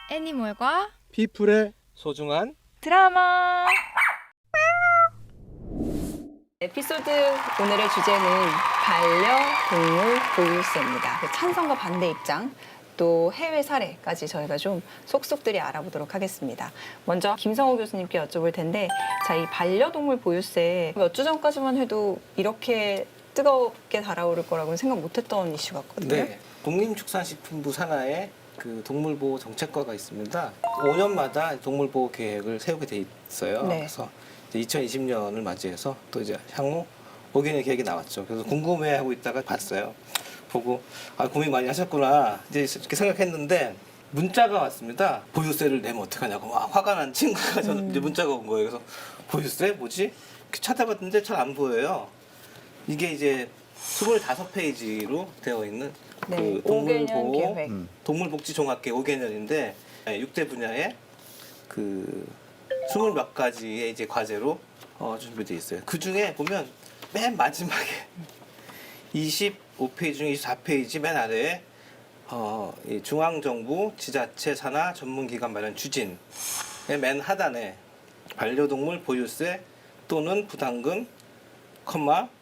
애니멀과 피플의 소중한 드라마. 에피소드 오늘의 주제는 반려동물 보유세입니다. 찬성과 반대 입장, 또 해외 사례까지 저희가 좀 속속들이 알아보도록 하겠습니다. 먼저 김성호 교수님께 여쭤볼 텐데, 자, 이 반려동물 보유세 몇 주 전까지만 해도 이렇게 뜨겁게 달아오를 거라고는 생각 못했던 이슈 같거든요. 네, 농림축산식품부 산하에 그 동물보호 정책과가 있습니다. 5년마다 동물보호 계획을 세우게 돼 있어요. 네. 그래서 이제 2020년을 맞이해서 또 이제 향후 5개년 계획이 나왔죠. 그래서 궁금해하고 있다가 봤어요. 보고 고민 많이 하셨구나 이제 이렇게 생각했는데 문자가 왔습니다. 보유세를 내면 어떡하냐고 막 화가 난 친구가 저는 이제 문자가 온 거예요. 그래서 보유세 뭐지? 이렇게 찾아봤는데 잘 안 보여요. 이게 이제 25페이지로 되어 있는 네, 그 5개년 계획. 동물복지 종합계획 5개년인데 6대 분야에 그 20몇 가지의 이제 과제로 준비되어 있어요. 그 중에 보면 맨 마지막에 25페이지 중 24페이지 맨 아래에 이 중앙정부 지자체 산하 전문기관 마련 추진의 맨 하단에 반려동물 보유세 또는 부담금,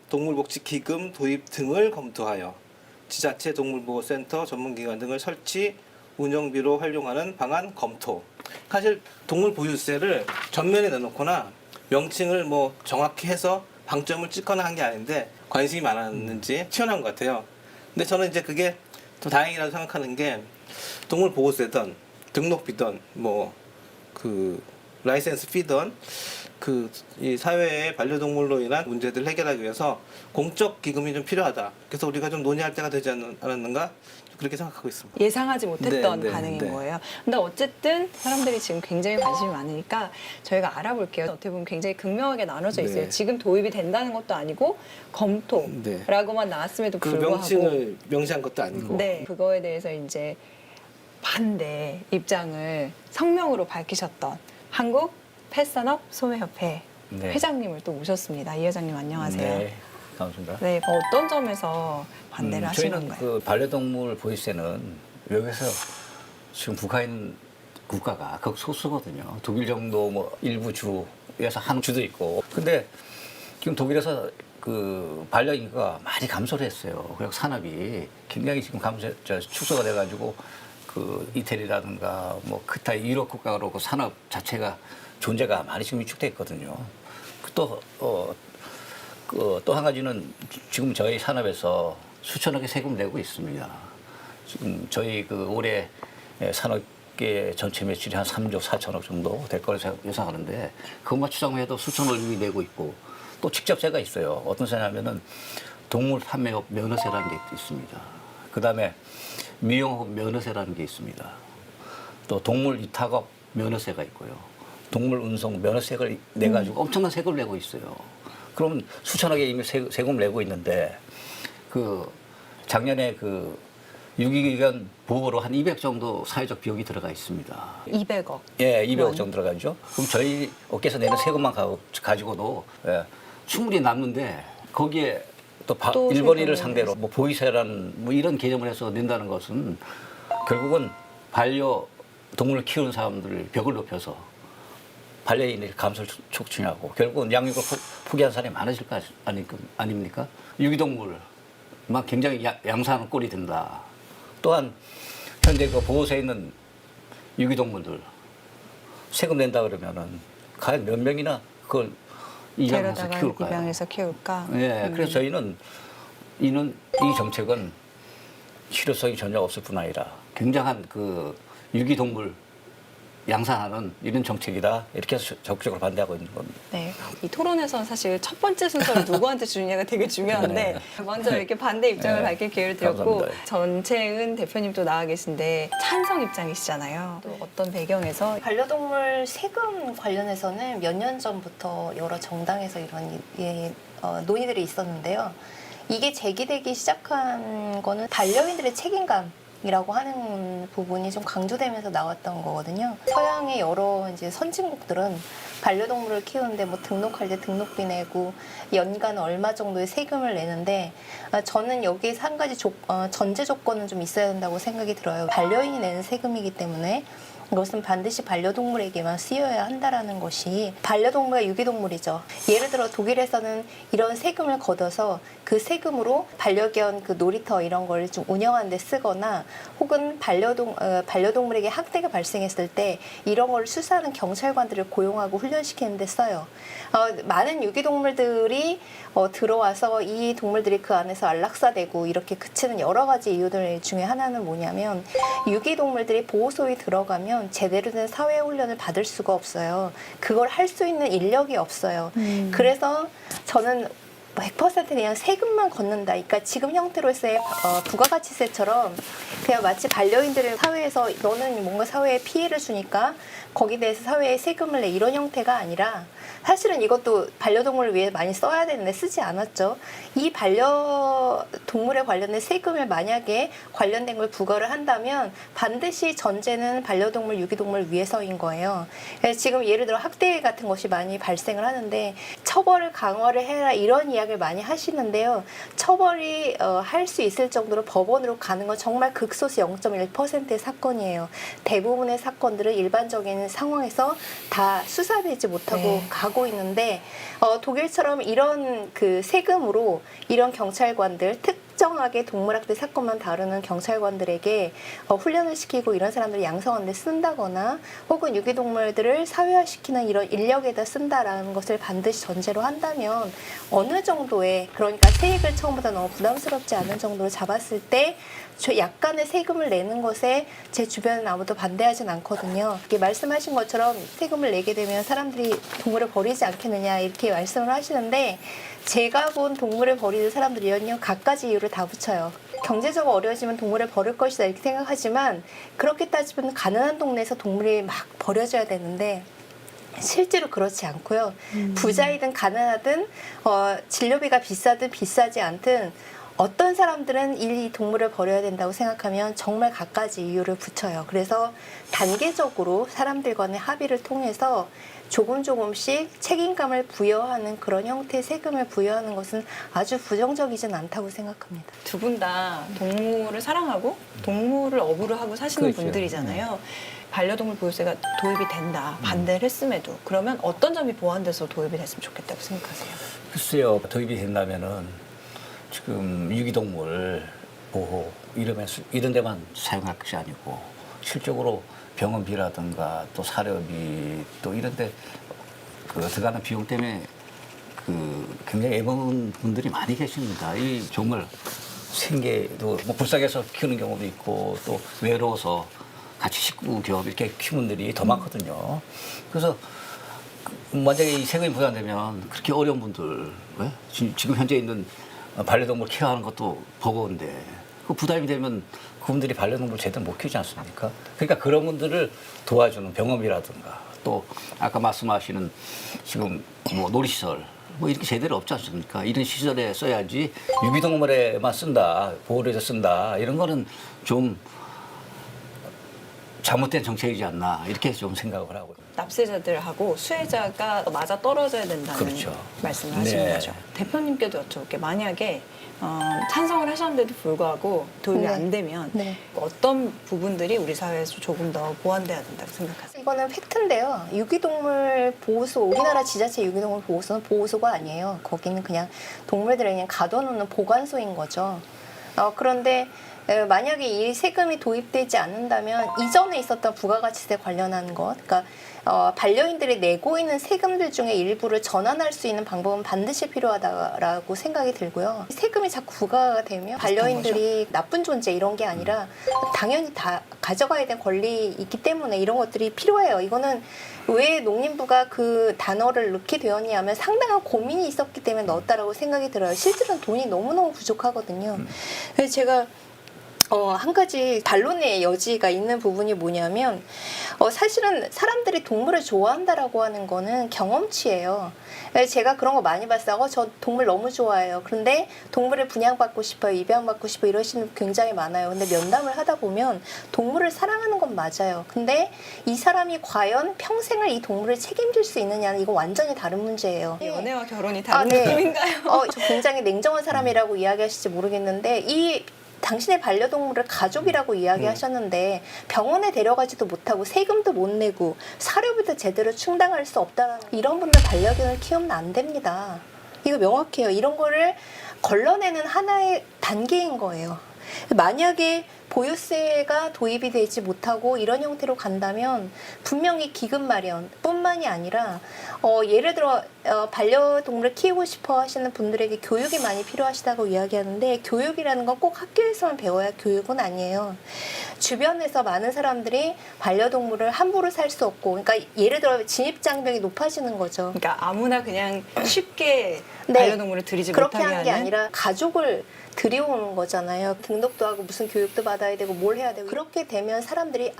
동물복지기금 도입 등을 검토하여 지자체 동물보호센터 전문기관 등을 설치, 운영비로 활용하는 방안 검토. 사실 동물보유세를 전면에 내놓거나 명칭을 뭐 정확히 해서 방점을 찍거나 한 게 아닌데 관심이 많았는지 튀어나온 것 같아요. 근데 저는 이제 그게 좀 다행이라고 생각하는 게 동물보호세든 등록비든 뭐 그 라이센스 피든 그 이 사회의 반려동물로 인한 문제들을 해결하기 위해서 공적 기금이 좀 필요하다. 그래서 우리가 좀 논의할 때가 되지 않았는가 그렇게 생각하고 있습니다. 예상하지 못했던 네, 반응인 네. 거예요. 근데 어쨌든 사람들이 지금 굉장히 관심이 많으니까 저희가 알아볼게요. 어떻게 보면 굉장히 극명하게 나눠져 있어요. 네. 지금 도입이 된다는 것도 아니고 검토라고만 나왔음에도 그 불구하고 명칭을 명시한 것도 아니고. 네, 그거에 대해서 이제 반대 입장을 성명으로 밝히셨던 한국 펫산업 소매협회 네. 회장님을 또 모셨습니다. 이 회장님 안녕하세요. 네, 반갑습니다. 네, 어떤 점에서 반대를 하신 저희는 건가요? 그 반려동물 보유세는 외국에서 지금 북한에 있는 국가가 극소수거든요. 독일 정도 뭐 일부 주에서 한 주도 있고. 근데 지금 독일에서 그 반려 인구가 많이 감소를 했어요. 그리고 산업이 굉장히 지금 축소가 돼가지고 그 이태리라든가 뭐 기타 유럽 국가로 그 산업 자체가 존재가 많이 지금 위축돼 있거든요. 또 한 가지는 지금 저희 산업에서 수천억의 세금 내고 있습니다. 지금 저희 그 올해 산업계 전체 매출이 한 3조 4천억 정도 될 거로 예상하는데 그것만 추정해도 수천억을 이미 내고 있고 또 직접세가 있어요. 어떤 세냐면은 동물 판매업 면허세라는 게 있습니다. 그 다음에 미용업 면허세라는 게 있습니다. 또 동물 위탁업 면허세가 있고요. 동물 운송 면허세를 내가지고 엄청난 세금을 내고 있어요. 그러면 수천억에 이미 세금을 내고 있는데 그 작년에 그 유기견 보호로 한 200 정도 사회적 비용이 들어가 있습니다. 200억. 예, 200억 정도 들어가죠. 그럼 저희 업계에서 내는 세금만 가지고도 충분히 남는데 거기에 또 일본인을 상대로 뭐 보이세라는 뭐 이런 개념을 해서 낸다는 것은 결국은 반려동물을 키우는 사람들을 벽을 높여서 반려인의 감소를 촉진하고 결국은 양육을 포기한 사람이 많아질 거 아닙니까? 유기동물만 굉장히 양산하는 꼴이 된다. 또한 현재 그 보호소에 있는 유기동물들 세금 낸다 그러면은 과연 몇 명이나 그걸 입양해서 키울까요? 입양해서 키울까? 예, 그래서 저희는 이 정책은 실효성이 전혀 없을 뿐 아니라 굉장한 그 유기동물 양산하는 이런 정책이다 이렇게 해서 적극적으로 반대하고 있는 겁니다. 네, 이 토론에서는 사실 첫 번째 순서를 누구한테 주느냐가 되게 중요한데 먼저 이렇게 반대 입장을 밝힐 기회를 드렸고 감사합니다. 전채은 대표님도 나와 계신데 찬성 입장이시잖아요. 또 어떤 배경에서 반려동물 세금 관련해서는 몇 년 전부터 여러 정당에서 이런 논의들이 있었는데요. 이게 제기되기 시작한 거는 반려인들의 책임감이라고 하는 부분이 좀 강조되면서 나왔던 거거든요. 서양의 여러 이제 선진국들은 반려동물을 키우는데 뭐 등록할 때 등록비 내고 연간 얼마 정도의 세금을 내는데 저는 여기에서 한 가지 전제 조건은 좀 있어야 된다고 생각이 들어요. 반려인이 내는 세금이기 때문에 이것은 반드시 반려동물에게만 쓰여야 한다라는 것이 반려동물과 유기동물이죠. 예를 들어 독일에서는 이런 세금을 걷어서 그 세금으로 반려견 그 놀이터 이런 걸 좀 운영하는 데 쓰거나 혹은 반려동물에게 학대가 발생했을 때 이런 걸 수사하는 경찰관들을 고용하고 훈련시키는 데 써요. 많은 유기동물들이 들어와서 이 동물들이 그 안에서 안락사되고 이렇게 그치는 여러 가지 이유들 중에 하나는 뭐냐면 유기동물들이 보호소에 들어가면 제대로 된 사회훈련을 받을 수가 없어요. 그걸 할 수 있는 인력이 없어요. 그래서 저는 100% 그냥 세금만 걷는다. 그러니까 지금 형태로서의 부가가치세처럼 그냥 마치 반려인들을 사회에서 너는 뭔가 사회에 피해를 주니까 거기에 대해서 사회에 세금을 내 이런 형태가 아니라 사실은 이것도 반려동물을 위해 많이 써야 되는데 쓰지 않았죠. 이 반려동물에 관련된 세금을 만약에 관련된 걸 부과를 한다면 반드시 전제는 반려동물, 유기동물을 위해서인 거예요. 그래서 지금 예를 들어 학대 같은 것이 많이 발생을 하는데 처벌을 강화를 해라 이런 이야기를 많이 하시는데요. 처벌이 할 수 있을 정도로 법원으로 가는 건 정말 극소수 0.1%의 사건이에요. 대부분의 사건들은 일반적인 상황에서 다 수사되지 못하고 가고 있는데 독일처럼 이런 그 세금으로 이런 경찰관들 특정하게 동물학대 사건만 다루는 경찰관들에게 훈련을 시키고 이런 사람들을 양성하는 데 쓴다거나 혹은 유기동물들을 사회화시키는 이런 인력에다 쓴다라는 것을 반드시 전제로 한다면 어느 정도의 그러니까 세액을 처음보다 너무 부담스럽지 않은 정도로 잡았을 때 약간의 세금을 내는 것에 제 주변은 아무도 반대하진 않거든요. 이렇게 말씀하신 것처럼 세금을 내게 되면 사람들이 동물을 버리지 않겠느냐 이렇게 말씀을 하시는데 제가 본 동물을 버리는 사람들이요 갖가지 이유를 다 붙여요. 경제적으로 어려워지면 동물을 버릴 것이다 이렇게 생각하지만 그렇게 따지면 가난한 동네에서 동물이 막 버려져야 되는데 실제로 그렇지 않고요. 부자이든 가난하든 진료비가 비싸든 비싸지 않든 어떤 사람들은 이 동물을 버려야 된다고 생각하면 정말 갖가지 이유를 붙여요. 그래서 단계적으로 사람들 간의 합의를 통해서 조금씩 책임감을 부여하는 그런 형태의 세금을 부여하는 것은 아주 부정적이진 않다고 생각합니다. 두 분 다 동물을 사랑하고 동물을 업으로 하고 사시는 그렇죠. 분들이잖아요. 반려동물 보유세가 도입이 된다. 반대를 했음에도 그러면 어떤 점이 보완돼서 도입이 됐으면 좋겠다고 생각하세요? 글쎄요, 도입이 된다면은 지금 유기동물 보호 이런 데만 사용할 것이 아니고 실적으로 병원비라든가 또 사료비 또 이런데 들어가는 비용 때문에 굉장히 애먹은 분들이 많이 계십니다. 이 정말 생계도 뭐 불쌍해서 키우는 경우도 있고 또 외로워서 같이 식구 겸 이렇게 키우는 분들이 더 많거든요. 그래서 만약에 이 세금이 부담되면 그렇게 어려운 분들 지금 현재 있는 반려동물 케어하는 것도 버거운데 그 부담이 되면 그분들이 반려동물 제대로 못 키우지 않습니까? 그러니까 그런 분들을 도와주는 병원비라든가 또 아까 말씀하시는 지금 뭐 놀이시설 뭐 이렇게 제대로 없지 않습니까? 이런 시설에 써야지 유기동물에만 쓴다, 보호를 해서 쓴다 이런 거는 좀 잘못된 정책이지 않나 이렇게 좀 생각을 하고. 납세자들하고 수혜자가 맞아 떨어져야 된다는 그렇죠. 말씀을 하시는 네. 거죠. 대표님께도 여쭤볼게요. 만약에 찬성을 하셨는데도 불구하고 도입이 네. 안 되면 네. 어떤 부분들이 우리 사회에서 조금 더 보완돼야 된다고 생각하세요? 이거는 팩트인데요. 유기동물 보호소, 우리나라 지자체 유기동물 보호소는 보호소가 아니에요. 거기는 그냥 동물들을 그냥 가둬놓는 보관소인 거죠. 그런데 만약에 이 세금이 도입되지 않는다면 이전에 있었던 부가가치세 관련한 것, 그러니까 반려인들이 내고 있는 세금들 중에 일부를 전환할 수 있는 방법은 반드시 필요하다라고 생각이 들고요. 세금이 자꾸 부과가 되면 반려인들이 나쁜 존재 이런 게 아니라 당연히 다 가져가야 될 권리 있기 때문에 이런 것들이 필요해요. 이거는 왜 농림부가 그 단어를 넣게 되었냐 하면 상당한 고민이 있었기 때문에 넣었다라고 생각이 들어요. 실제로는 돈이 너무너무 부족하거든요. 그래서 제가 한 가지 반론의 여지가 있는 부분이 뭐냐면 사실은 사람들이 동물을 좋아한다라고 하는 거는 경험치예요. 제가 그런 거 많이 봤어요. 저 동물 너무 좋아해요. 그런데 동물을 분양받고 싶어요. 입양받고 싶어요. 이러시는 분 굉장히 많아요. 근데 면담을 하다 보면 동물을 사랑하는 건 맞아요. 근데 이 사람이 과연 평생을 이 동물을 책임질 수 있느냐는 이거 완전히 다른 문제예요. 연애와 결혼이 다른 네. 느낌인가요? 저 굉장히 냉정한 사람이라고 이야기하실지 모르겠는데 이 당신의 반려동물을 가족이라고 이야기하셨는데 병원에 데려가지도 못하고 세금도 못 내고 사료비도 제대로 충당할 수 없다는 이런 분들 반려견을 키우면 안 됩니다. 이거 명확해요. 이런 거를 걸러내는 하나의 단계인 거예요. 만약에 보유세가 도입이 되지 못하고 이런 형태로 간다면 분명히 기금 마련뿐만이 아니라 예를 들어 반려동물을 키우고 싶어 하시는 분들에게 교육이 많이 필요하시다고 이야기하는데 교육이라는 건 꼭 학교에서만 배워야 교육은 아니에요. 주변에서 많은 사람들이 반려동물을 함부로 살 수 없고 그러니까 예를 들어 진입장벽이 높아지는 거죠. 그러니까 아무나 그냥 쉽게 네. 반려동물을 들이지 그렇게 못하게 하는 게 하는 아니라 가족을 들여오는 거잖아요. 등록도 하고 무슨 교육도 받아야 되고 뭘 해야 되고 그렇게 되면 사람들이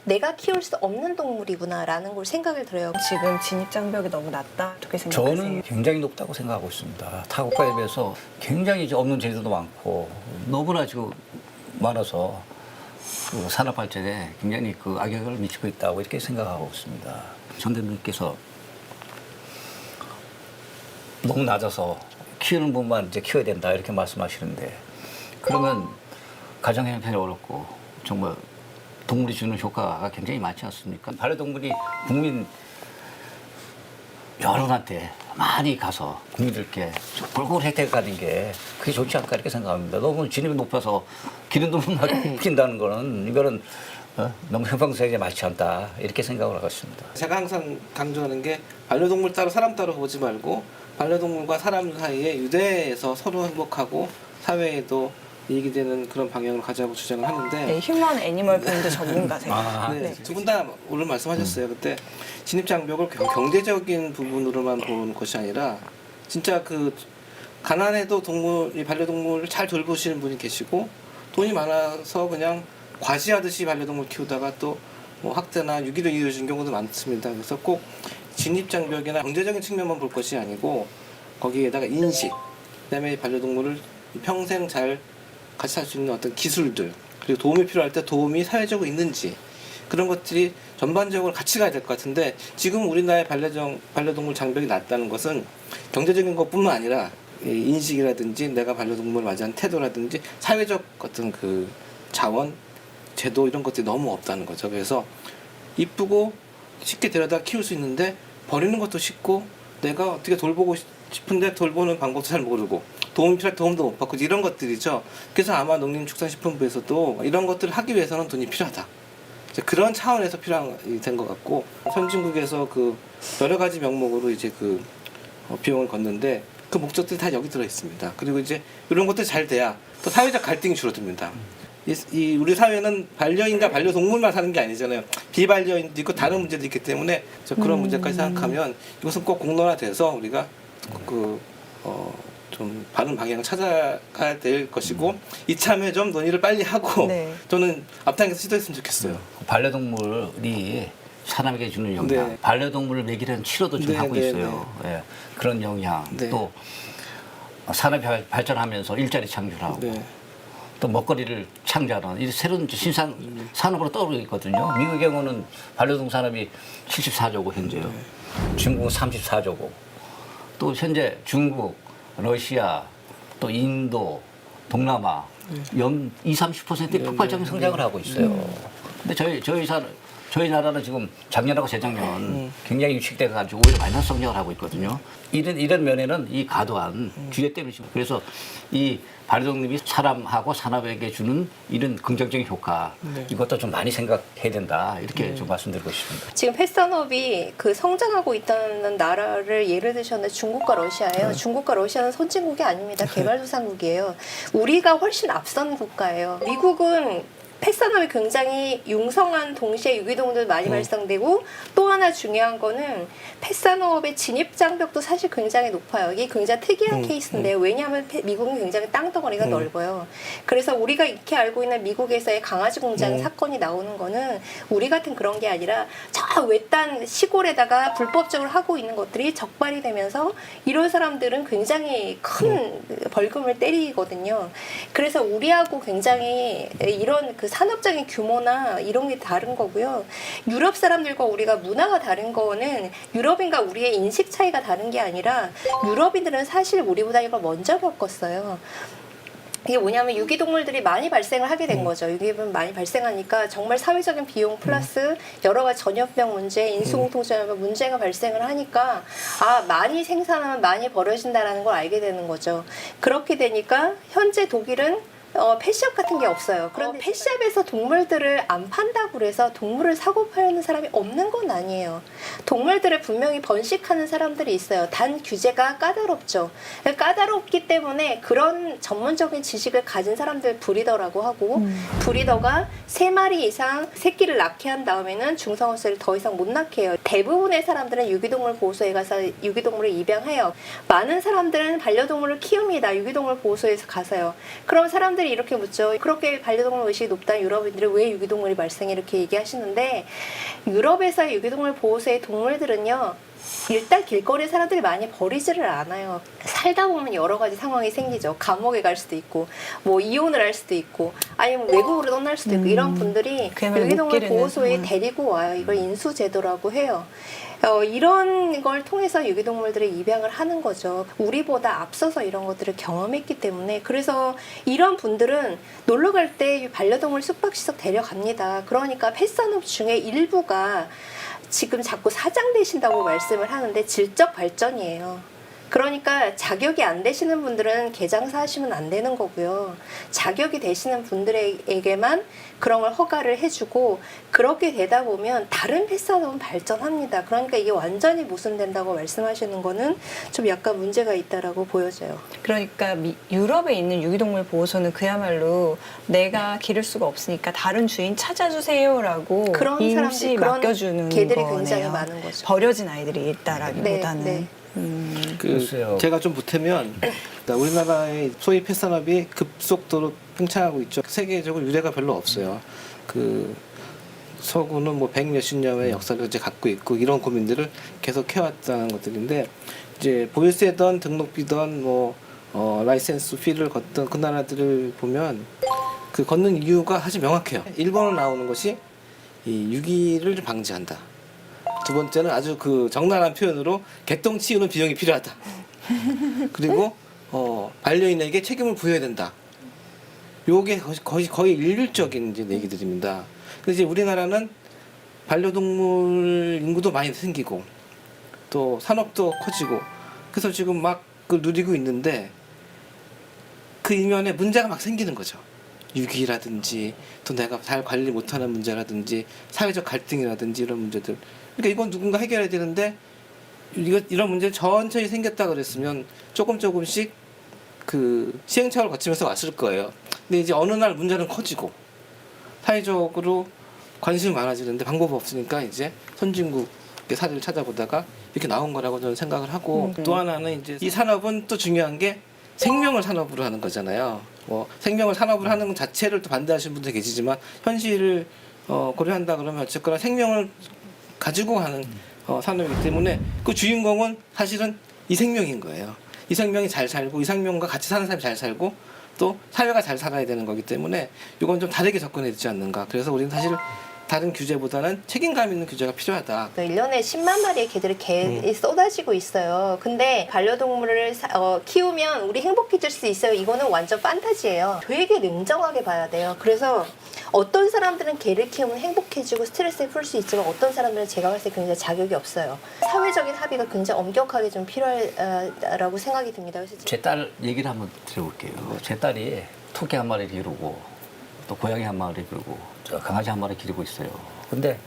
내가 키울 수 없는 동물이구나라는 걸 생각을 들어요. 지금 진입장벽이 너무 낮다. 어떻게 생각하세요? 저는 굉장히 높다고 생각하고 있습니다. 타국가에 비해서 굉장히 이제 없는 제도도 많고 너무나 지금 많아서 그 산업 발전에 굉장히 그 악영향을 미치고 있다고 이렇게 생각하고 있습니다. 전 대표님께서 너무 낮아서 키우는 분만 이제 키워야 된다 이렇게 말씀하시는데 그러면 가정 형편이 어렵고 정말 동물이 주는 효과가 굉장히 많지 않습니까? 반려동물이 국민 여러분한테 많이 가서 국민들께 골고루 혜택을 가는 게 그게 좋지 않을까 이렇게 생각합니다. 너무 진입이 높아서 기른 동물만 키운다는 거는 이거는 너무 형평성에 맞지 않다 이렇게 생각을 하고 있습니다. 제가 항상 강조하는 게 반려동물 따로 사람 따로 보지 말고 반려동물과 사람 사이에 유대해서 서로 행복하고 사회에도 이익이 되는 그런 방향으로 가자고 주장을 하는데 네, 휴먼 애니멀 브랜드 전문가세요. 네, 두 분 다 오늘 말씀하셨어요. 그때 진입장벽을 경제적인 부분으로만 보는 것이 아니라 진짜 그 가난해도 이 반려동물을 잘 돌보시는 분이 계시고 돈이 많아서 그냥 과시하듯이 반려동물 키우다가 또 뭐 학대나 유기를 이어진 경우도 많습니다. 그래서 꼭 진입장벽이나 경제적인 측면만 볼 것이 아니고 거기에다가 인식, 그다음에 반려동물을 평생 잘 같이 살 수 있는 어떤 기술들 그리고 도움이 필요할 때 도움이 사회적으로 있는지 그런 것들이 전반적으로 같이 가야 될 것 같은데 지금 우리나라의 반려동물 장벽이 낮다는 것은 경제적인 것뿐만 아니라 인식이라든지 내가 반려동물을 맞이하는 태도라든지 사회적 어떤 그 자원, 제도 이런 것들이 너무 없다는 거죠. 그래서 이쁘고 쉽게 데려다 키울 수 있는데 버리는 것도 쉽고 내가 어떻게 돌보고 싶은데 돌보는 방법도 잘 모르고 도움이 필요할 도움도 못 받고 이런 것들이죠. 그래서 아마 농림축산식품부에서도 이런 것들을 하기 위해서는 돈이 필요하다. 그런 차원에서 필요한 된 것 같고 선진국에서 그 여러 가지 명목으로 이제 그 비용을 걷는데 그 목적들이 다 여기 들어 있습니다. 그리고 이제 이런 것들이 잘 돼야 또 사회적 갈등이 줄어듭니다. 우리 사회는 반려인과 반려동물만 사는 게 아니잖아요. 비반려인도 있고 다른 문제도 있기 때문에 그런 문제까지 생각하면 이것은 꼭 공론화돼서 우리가 좀 바른 방향을 찾아가야 될 것이고 이참에 좀 논의를 빨리 하고 네. 저는 앞당겨서 시도했으면 좋겠어요. 반려동물이 사람에게 주는 영향, 네. 반려동물을 먹이려는 치료도 좀 네, 하고 네, 있어요. 예, 그런 영향, 네. 또 산업이 발전하면서 일자리 창출하고 네. 또 먹거리를 창조하는 이 새로운 신산 산업으로 떠오르고 있거든요. 미국의 경우는 반려동 산업이 74조고 현재요. 중국은 34조고 또 현재 중국, 러시아, 또 인도, 동남아 연 20-30%의 폭발적인 성장을 하고 있어요. 근데 저희 나라는 지금 작년하고 재작년 굉장히 위축돼 가지고 오히려 마이너스 성장을 하고 있거든요. 이런 면에는 이 과도한 규제 때문에 지금 그래서 이 반려동물이 사람하고 산업에게 주는 이런 긍정적인 효과 이것도 좀 많이 생각해야 된다 이렇게 좀 말씀드리고 싶습니다. 지금 펫산업이 그 성장하고 있다는 나라를 예를 드셨는데 중국과 러시아예요. 중국과 러시아는 선진국이 아닙니다. 개발도상국이에요. 우리가 훨씬 앞선 국가예요. 미국은 펫산업이 굉장히 융성한 동시에 유기동물도 많이 발생되고 또 하나 중요한 거는 펫산업의 진입장벽도 사실 굉장히 높아요. 이게 굉장히 특이한 케이스인데 왜냐하면 미국은 굉장히 땅덩어리가 넓어요. 그래서 우리가 익히 알고 있는 미국에서의 강아지 공장 사건이 나오는 거는 우리 같은 그런 게 아니라 저 외딴 시골에다가 불법적으로 하고 있는 것들이 적발이 되면서 이런 사람들은 굉장히 큰 벌금을 때리거든요. 그래서 우리하고 굉장히 이런 그 산업적인 규모나 이런 게 다른 거고요. 유럽 사람들과 우리가 문화가 다른 거는 유럽인과 우리의 인식 차이가 다른 게 아니라 유럽인들은 사실 우리보다 이걸 먼저 겪었어요. 이게 뭐냐면 유기동물들이 많이 발생을 하게 된 거죠. 유기동물 많이 발생하니까 정말 사회적인 비용 플러스 여러 가지 전염병 문제, 인수공통증 문제가 발생을 하니까 아 많이 생산하면 많이 벌어진다라는 걸 알게 되는 거죠. 그렇게 되니까 현재 독일은 펫샵 같은 게 없어요. 그런데 펫샵에서 동물들을 안 판다고 그래서 동물을 사고 파는 사람이 없는 건 아니에요. 동물들을 분명히 번식하는 사람들이 있어요. 단 규제가 까다롭죠. 까다롭기 때문에 그런 전문적인 지식을 가진 사람들 브리더라고 하고 브리더가 3마리 이상 새끼를 낳게 한 다음에는 중성화세를 더 이상 못 낳게 해요. 대부분의 사람들은 유기동물 보호소에 가서 유기동물을 입양해요. 많은 사람들은 반려동물을 키웁니다. 유기동물 보호소에서 가서요. 그럼 사람들이 이렇게 묻죠. 그렇게 반려동물 의식이 높다는 유럽인들이 왜 유기동물이 발생해 이렇게 얘기하시는데 유럽에서의 유기동물 보호소의 동물들은요. 일단 길거리에 사람들이 많이 버리지를 않아요. 살다 보면 여러 가지 상황이 생기죠. 감옥에 갈 수도 있고 뭐 이혼을 할 수도 있고 아니면 외국으로 떠날 수도 있고 이런 분들이 유기동물 보호소에 데리고 와요. 이걸 인수제도라고 해요. 이런 걸 통해서 유기동물들을 입양을 하는 거죠. 우리보다 앞서서 이런 것들을 경험했기 때문에 그래서 이런 분들은 놀러 갈 때 반려동물 숙박시설 데려갑니다. 그러니까 펫산업 중에 일부가 지금 자꾸 사장 되신다고 말씀을 하는데 질적 발전이에요. 그러니까 자격이 안 되시는 분들은 개장사 하시면 안 되는 거고요. 자격이 되시는 분들에게만 그런 걸 허가를 해주고 그렇게 되다 보면 다른 펫산업은 발전합니다. 그러니까 이게 완전히 모순된다고 말씀하시는 거는 좀 약간 문제가 있다라고 보여져요. 그러니까 유럽에 있는 유기동물 보호소는 그야말로 내가 기를 수가 없으니까 다른 주인 찾아주세요라고 그런 임시 사람들이 그런 맡겨주는 개들이 거네요. 굉장히 많은 거죠. 버려진 아이들이 있다라기보다는. 네. 글쎄요. 제가 좀 보태면 우리나라의 소위 펫산업이 급속도로 팽창하고 있죠. 세계적으로 유례가 별로 없어요. 그 서구는 뭐 100몇십 년의 역사를 이제 갖고 있고 이런 고민들을 계속 해왔다는 것들인데 이제 보유세든 등록비든 뭐 라이센스 피를 걷던 그 나라들을 보면 그 걷는 이유가 아주 명확해요. 1번으로 나오는 것이 이 유기를 방지한다. 두 번째는 아주 그 적나라한 표현으로 개똥 치우는 비용이 필요하다. 그리고 반려인에게 책임을 부여해야 된다. 요게 거의 일률적인 이제 얘기들입니다. 근데 이제 우리나라는 반려동물 인구도 많이 생기고 또 산업도 커지고 그래서 지금 막 그 누리고 있는데 그 이면에 문제가 막 생기는 거죠. 유기라든지 또 내가 잘 관리 못하는 문제라든지 사회적 갈등이라든지 이런 문제들. 그러니까 이건 누군가 해결해야 되는데 이런 문제 천천히 생겼다 그랬으면 조금씩 그 시행착오를 거치면서 왔을 거예요. 근데 이제 어느 날 문제는 커지고 사회적으로 관심이 많아지는데 방법이 없으니까 이제 선진국의 사례를 찾아보다가 이렇게 나온 거라고 저는 생각을 하고 또 하나는 이제 이 산업은 또 중요한 게 생명을 산업으로 하는 거잖아요. 뭐 생명을 산업으로 하는 것 자체를 또 반대하시는 분도 계시지만 현실을 고려한다 그러면 어쨌거나 생명을 가지고 하는 산업이기 때문에 그 주인공은 사실은 이 생명인 거예요. 이 생명이 잘 살고 이 생명과 같이 사는 사람이 잘 살고 또 사회가 잘 살아야 되는 거기 때문에 이건 좀 다르게 접근해야 되지 않는가. 그래서 우리는 사실 다른 규제보다는 책임감 있는 규제가 필요하다. 1년에 10만 마리의 개들이 쏟아지고 있어요. 근데 반려동물을 키우면 우리 행복해질 수 있어요. 이거는 완전 판타지예요. 되게 냉정하게 봐야 돼요. 그래서 어떤 사람들은 개를 키우면 행복해지고 스트레스를 풀 수 있지만 어떤 사람들은 제가 봤을 때 굉장히 자격이 없어요. 사회적인 합의가 굉장히 엄격하게 좀 필요하다고 생각이 듭니다. 그래서 제 딸 얘기를 한번 드려볼게요. 제 딸이 토끼 한 마리 기르고 또 고양이 한 마리 기르고 강아지 한 마리 기르고 있어요. 근데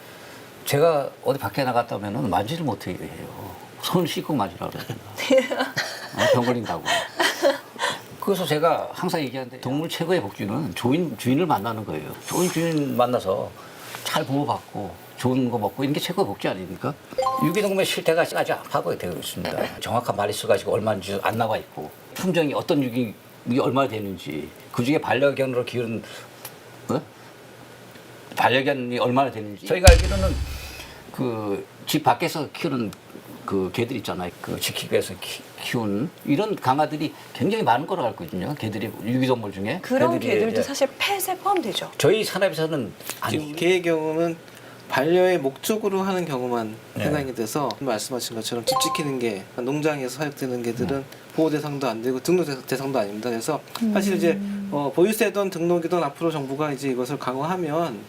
제가 어디 밖에 나갔다 오면은 만지를 못하게 해요. 손 씻고 만지라고 그래요. 병 걸린다고. 그래서 제가 항상 얘기하는데 동물 최고의 복지는 주인을 만나는 거예요. 좋은 주인 만나서 잘 보호받고 좋은 거 먹고 이런 게 최고의 복지 아닙니까? 유기동물 실태가 아주 파악이 되고 있습니다. 정확한 마리수가 지금 얼마인지 안 나와 있고 품종이 어떤 유기 얼마나 되는지 그중에 반려견으로 기른 반려견이 얼마나 되는지 저희가 알기로는 그 집 밖에서 키우는 그 개들 있잖아요. 그 지키기 위해서 키운 이런 강아들이 굉장히 많은 거로 알고 있거든요. 개들이 유기동물 중에 그런 개들이 개들도 이제 사실 펫에 포함되죠. 저희 산업에서는 지금 아니 개의 경우는 반려의 목적으로 하는 경우만 네. 해당이 돼서 말씀하신 것처럼 집 지키는 게 농장에서 사육되는 개들은 보호 대상도 안 되고 등록 대상도 아닙니다. 그래서 사실 이제 보유세든 등록이든 앞으로 정부가 이제 이것을 강화하면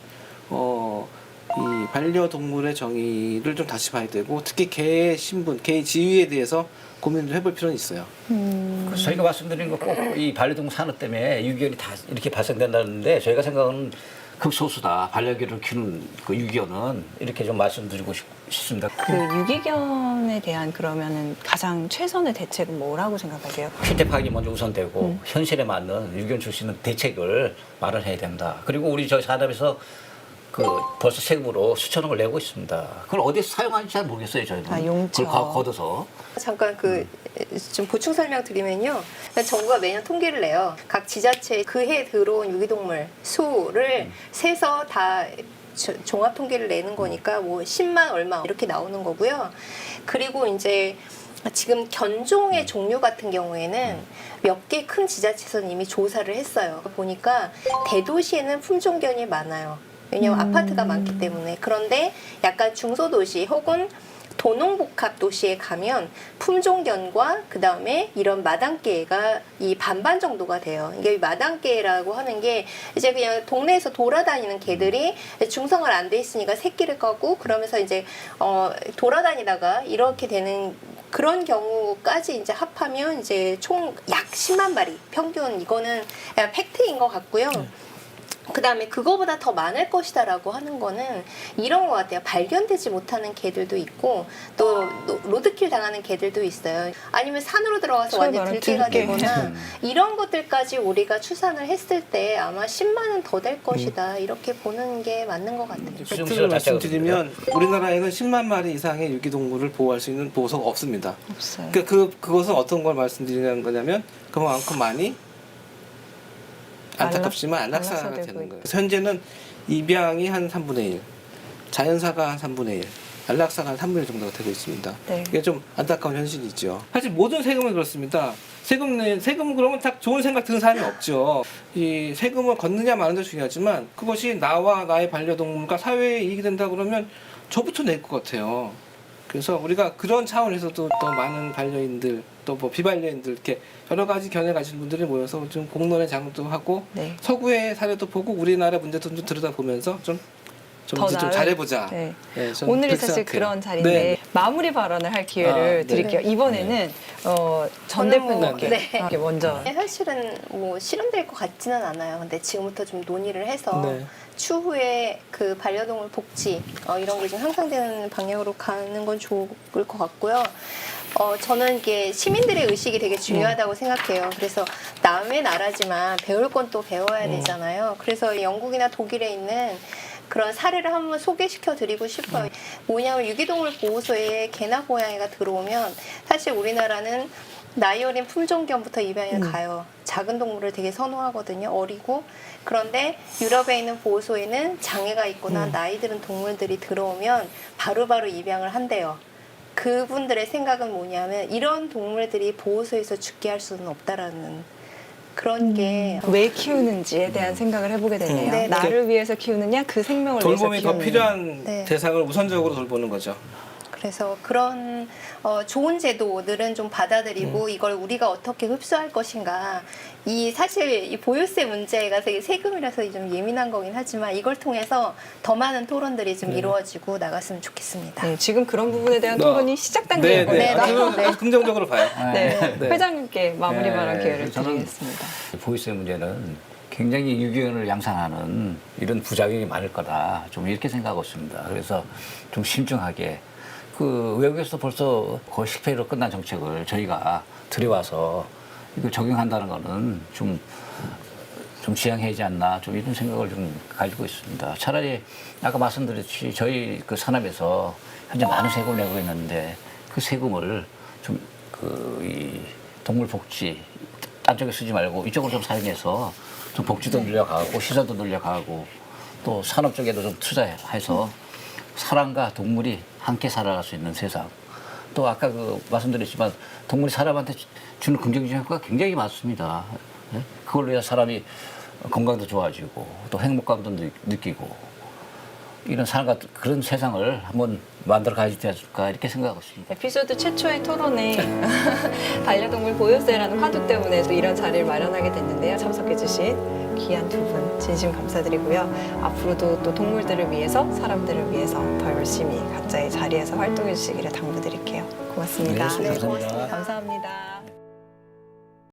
이 반려동물의 정의를 좀 다시 봐야 되고 특히 개의 신분, 개의 지위에 대해서 고민을 해볼 필요는 있어요. 그래서 저희가 말씀드린 거 꼭 이 반려동물 산업 때문에 유기견이 다 이렇게 발생된다는데 저희가 생각하는 극소수다. 반려견을 키우는 그 유기견은 이렇게 좀 말씀드리고 싶습니다. 그 유기견에 대한 그러면은 가장 최선의 대책은 뭐라고 생각하세요? 실태 파악이 먼저 우선되고 현실에 맞는 유기견 출시는 대책을 마련해야 된다. 그리고 우리 저희 산업에서 그 벌써 세금으로 수천억을 내고 있습니다. 그걸 어디서 사용하는지 잘 모르겠어요, 저희는. 아, 용처. 그걸 걷어서. 잠깐 좀 보충 설명드리면요. 정부가 매년 통계를 내요. 각 지자체 그 해 들어온 유기동물 수를 세서 다 종합 통계를 내는 거니까 뭐 10만 얼마 이렇게 나오는 거고요. 그리고 이제 지금 견종의 종류 같은 경우에는 몇 개 큰 지자체에서는 이미 조사를 했어요. 보니까 대도시에는 품종견이 많아요. 왜냐하면 아파트가 많기 때문에. 그런데 약간 중소도시 혹은 도농복합 도시에 가면 품종견과 그 다음에 이런 마당개가 이 반반 정도가 돼요. 이게 마당개라고 하는 게 이제 그냥 동네에서 돌아다니는 개들이 중성화 안 돼 있으니까 새끼를 꺼고 그러면서 이제 돌아다니다가 이렇게 되는 그런 경우까지 이제 합하면 이제 총 약 10만 마리 평균 이거는 팩트인 것 같고요. 그 다음에 그거보다 더 많을 것이다라고 하는 거는 이런 것 같아요. 발견되지 못하는 개들도 있고 또 로드킬 당하는 개들도 있어요. 아니면 산으로 들어가서 완전 들개가 되거나 이런 것들까지 우리가 추산을 했을 때 아마 10만은 더 될 것이다. 이렇게 보는 게 맞는 것 같아요. 팩트를 말씀드리면 우리나라에는 10만 마리 이상의 유기동물을 보호할 수 있는 보호소가 없습니다. 없어요. 그러니까 그것은 어떤 걸 말씀드리는 거냐면 그만큼 많이 안타깝지만 안락사가 안락사되고 되는 거예요. 있고. 현재는 입양이 한 3분의 1, 자연사가 한 3분의 1, 안락사가 한 3분의 1 정도가 되고 있습니다. 네. 이게 좀 안타까운 현실이죠. 사실 모든 세금은 그렇습니다. 세금 그러면 딱 좋은 생각 드는 사람이 없죠. 이 세금을 걷느냐 마느냐 중요하지만 그것이 나와 나의 반려동물과 사회에 이익이 된다 그러면 저부터 낼 것 같아요. 그래서 우리가 그런 차원에서도 또 많은 반려인들 또 뭐 비반려인들 이렇게 여러 가지 견해 가진 분들이 모여서 좀 공론의 장도 하고 네. 서구의 사례도 보고 우리나라 문제도 좀 들여다보면서 좀 더 이제 좀 나은- 잘해보자. 네. 네, 저는 오늘이 그렇게 사실 생각해요. 그런 자리인데 네. 마무리 발언을 할 기회를 아, 네. 드릴게요. 이번에는 전 저는 뭐, 대표님께 네. 먼저 사실은 뭐 실현될 것 같지는 않아요. 근데 지금부터 좀 논의를 해서 네. 추후에 그 반려동물 복지 이런 게 좀 향상되는 방향으로 가는 건 좋을 것 같고요. 저는 이게 시민들의 의식이 되게 중요하다고 생각해요. 그래서 남의 나라지만 배울 건 또 배워야 되잖아요. 그래서 영국이나 독일에 있는 그런 사례를 한번 소개시켜 드리고 싶어요. 뭐냐면 유기동물 보호소에 개나 고양이가 들어오면 사실 우리나라는 나이 어린 품종견부터 입양을 가요. 작은 동물을 되게 선호하거든요. 어리고. 그런데 유럽에 있는 보호소에는 장애가 있거나 나이 드는 동물들이 들어오면 바로바로 입양을 한대요. 그분들의 생각은 뭐냐면 이런 동물들이 보호소에서 죽게 할 수는 없다라는 그런 게 왜 키우는지에 대한 생각을 해보게 되네요. 네. 나를 위해서 키우느냐, 그 생명을 위해서 돌봄이 더 키우느냐. 필요한 네. 대상을 우선적으로 돌보는 거죠. 그래서 그런 좋은 제도들은 좀 받아들이고 이걸 우리가 어떻게 흡수할 것인가. 사실 이 보유세 문제가 되게 세금이라서 좀 예민한 거긴 하지만 이걸 통해서 더 많은 토론들이 좀 이루어지고 나갔으면 좋겠습니다. 네, 지금 그런 부분에 대한 네. 토론이 시작 네, 단계이고요. 네. 네. 아주 긍정적으로 봐요. 네. 네. 회장님께 마무리 네, 발언 기회를 저는 드리겠습니다. 보유세 문제는 굉장히 유기견을 양산하는 이런 부작용이 많을 거다. 좀 이렇게 생각하고 있습니다. 그래서 좀 신중하게 그 외국에서도 벌써 거의 실패로 끝난 정책을 저희가 들여와서 이거 적용한다는 거는 좀 지양해야지 않나 좀 이런 생각을 좀 가지고 있습니다. 차라리 아까 말씀드렸듯이 저희 그 산업에서 현재 많은 세금을 내고 있는데 그 세금을 좀 이 동물 복지 딴 쪽에 쓰지 말고 이쪽으로 좀 사용해서 좀 복지도 늘려가고 시설도 늘려가고 또 산업 쪽에도 좀 투자해서 사람과 동물이 함께 살아갈 수 있는 세상. 또 아까 그 말씀드렸지만 동물이 사람한테 주는 긍정적인 효과가 굉장히 많습니다. 네? 그걸로 해서 사람이 건강도 좋아지고 또 행복감도 느끼고 이런 삶과 그런 세상을 한번 만들어 가야지 않을까 이렇게 생각하고 있습니다. 에피소드 최초의 토론에 반려동물 보유세라는 화두 때문에 또 이런 자리를 마련하게 됐는데요. 참석해주신 귀한 두 분 진심 감사드리고요. 앞으로도 또 동물들을 위해서 사람들을 위해서 더 열심히 각자의 자리에서 활동해 주시기를 당부드릴게요. 고맙습니다. 네, 감사합니다. 감사합니다.